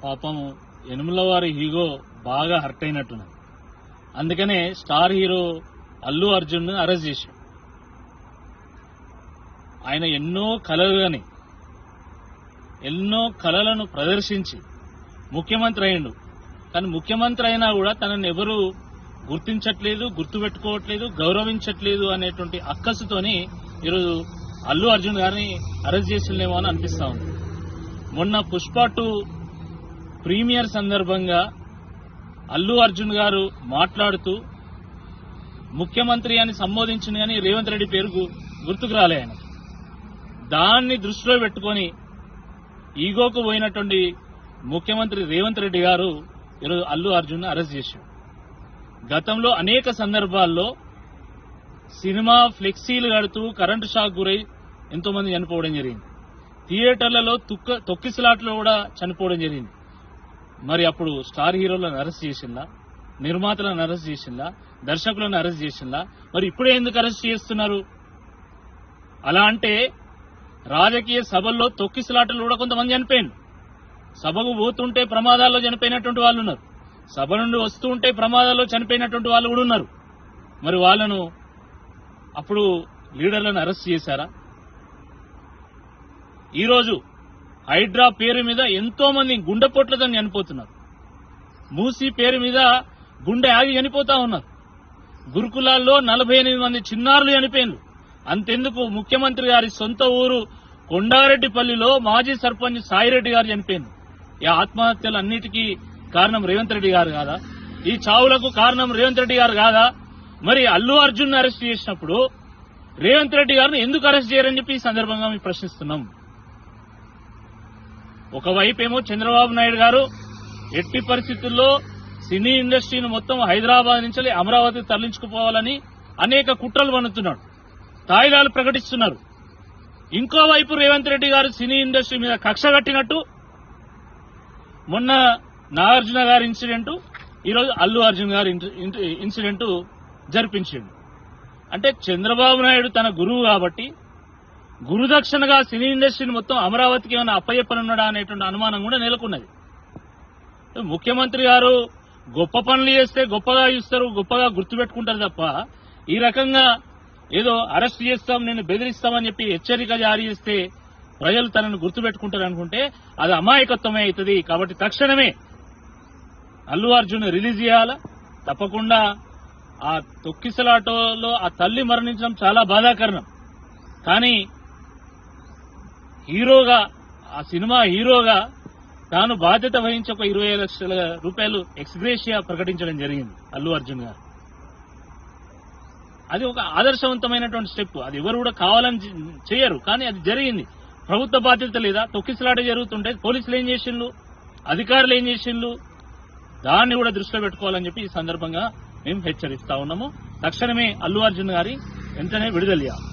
పాపం యనుమల వారి హీగో బాగా హర్ట్ అయినట్టున్నది. అందుకనే స్టార్ హీరో అల్లు అర్జున్ ను అరెస్ట్ చేశాడు. ఆయన ఎన్నో కళలను ప్రదర్శించి ముఖ్యమంత్రి అయ్యిండు. కానీ ముఖ్యమంత్రి అయినా కూడా తనని ఎవరు గుర్తించట్లేదు, గుర్తుపెట్టుకోవట్లేదు, గౌరవించట్లేదు అనేటువంటి అక్కసుతోని ఈరోజు అల్లు అర్జున్ గారిని అరెస్ట్ చేసిందేమో అని అనిపిస్తా ఉంది. మొన్న పుష్ప 2 ప్రీమియర్ సందర్భంగా అల్లు అర్జున్ గారు మాట్లాడుతూ ముఖ్యమంత్రి అని సంబోధించింది కానీ రేవంత్ రెడ్డి పేరు గుర్తుకు రాలే ఆయన. దాన్ని దృష్టిలో పెట్టుకుని ఈగోకు పోయినటువంటి ముఖ్యమంత్రి రేవంత్ రెడ్డి గారు ఈరోజు అల్లు అర్జున్ అరెస్ట్ చేశారు. గతంలో అనేక సందర్భాల్లో సినిమా ఫ్లెక్సీలు కడుతూ కరెంటు షాక్ గురై ఎంతో మంది చనిపోవడం జరిగింది. థియేటర్లలో తొక్కిసలాట్లో కూడా చనిపోవడం జరిగింది. మరి అప్పుడు స్టార్ హీరోలను అరెస్ట్ చేసిందా, నిర్మాతలను అరెస్ట్ చేసిందా, దర్శకులను అరెస్ట్ చేసిందా? మరి ఇప్పుడే ఎందుకు అరెస్ట్ చేస్తున్నారు? అలా అంటే రాజకీయ సభల్లో తొక్కిసలాటలు కూడా కొంతమంది చనిపోయింది. సభకు పోతుంటే ప్రమాదాల్లో చనిపోయినటువంటి వాళ్ళు ఉన్నారు. సభ నుండి వస్తూ ఉంటే ప్రమాదాల్లో చనిపోయినటువంటి వాళ్ళు కూడా ఉన్నారు. మరి వాళ్ళను అప్పుడు లీడర్లను అరెస్ట్ చేశారా? ఈరోజు హైడ్రా పేరు మీద ఎంతో మంది గుండెపోట్లతో చనిపోతున్నారు. మూసీ పేరు మీద గుండె ఆగి చనిపోతా ఉన్నారు. గురుకులాల్లో 48 మంది చిన్నారులు చనిపోయినారు. అంతెందుకు ముఖ్యమంత్రి గారి సొంత ఊరు కొండారెడ్డిపల్లిలో మాజీ సర్పంచ్ సాయిరెడ్డి గారు చనిపోయింది. ఈ ఆత్మహత్యలన్నిటికీ కారణం రేవంత్ రెడ్డి గారు కాదా? ఈ చావులకు కారణం రేవంత్ రెడ్డి గారు కాదా? మరి అల్లు అర్జున్ అరెస్ట్ చేసినప్పుడు రేవంత్ రెడ్డి గారిని ఎందుకు అరెస్ట్ చేయరని చెప్పి ఈ సందర్భంగా మేము ప్రశ్నిస్తున్నాం. ఒకవైపేమో చంద్రబాబు నాయుడు గారు ఎట్టి పరిస్థితుల్లో సినీ ఇండస్ట్రీని మొత్తం హైదరాబాద్ నుంచి అమరావతి తరలించుకుపోవాలని అనేక కుట్రలు పన్నుతున్నాడు, తాయిలాలు ప్రకటిస్తున్నారు. ఇంకోవైపు రేవంత్ రెడ్డి గారు సినీ ఇండస్ట్రీ మీద కక్ష కట్టినట్టు మొన్న నాగార్జున గారి ఇన్సిడెంట్, ఈరోజు అల్లు అర్జున్ గారి ఇన్సిడెంట్ జరిపించిండు. అంటే చంద్రబాబు నాయుడు తన గురువు కాబట్టి గురుదక్షిణగా సినీ ఇండస్ట్రీని మొత్తం అమరావతికి ఏమైనా అప్పయ్యప్పనున్నాడా అనేటువంటి అనుమానం కూడా నెలకొన్నది. ముఖ్యమంత్రి గారు గొప్ప పనులు చేస్తే గొప్పగా చూస్తారు, గొప్పగా గుర్తుపెట్టుకుంటారు తప్ప ఈ రకంగా ఏదో అరెస్ట్ చేస్తాం, నేను బెదిరిస్తామని చెప్పి హెచ్చరిక జారీ చేస్తే ప్రజలు తనను గుర్తుపెట్టుకుంటారు అనుకుంటే అది అమాయకత్వమే అవుతుంది. కాబట్టి తక్షణమే అల్లు అర్జున్ రిలీజ్ చేయాలా. తప్పకుండా ఆ తొక్కిసలాటలో ఆ తల్లి మరణించడం చాలా బాధాకరణం. కానీ హీరోగా, ఆ సినిమా హీరోగా తాను బాధ్యత వహించి ఒక 20 లక్షల రూపాయలు ఎక్స్గ్రేషియా ప్రకటించడం జరిగింది అల్లు అర్జున్ గారు. అది ఒక ఆదర్శవంతమైనటువంటి స్టెప్. అది ఎవరు కూడా కావాలని చేయరు, కానీ అది జరిగింది. ప్రభుత్వ బాధ్యత లేదా? తొక్కిసలాట జరుగుతుంటే పోలీసులు ఏం చేసిండ్రు, అధికారులు ఏం చేసిండ్రు? దాన్ని కూడా దృష్టిలో పెట్టుకోవాలని చెప్పి ఈ సందర్భంగా మేము హెచ్చరిస్తా ఉన్నాము. తక్షణమే అల్లు అర్జున్ గారి వెంటనే విడుదల చేయాలి.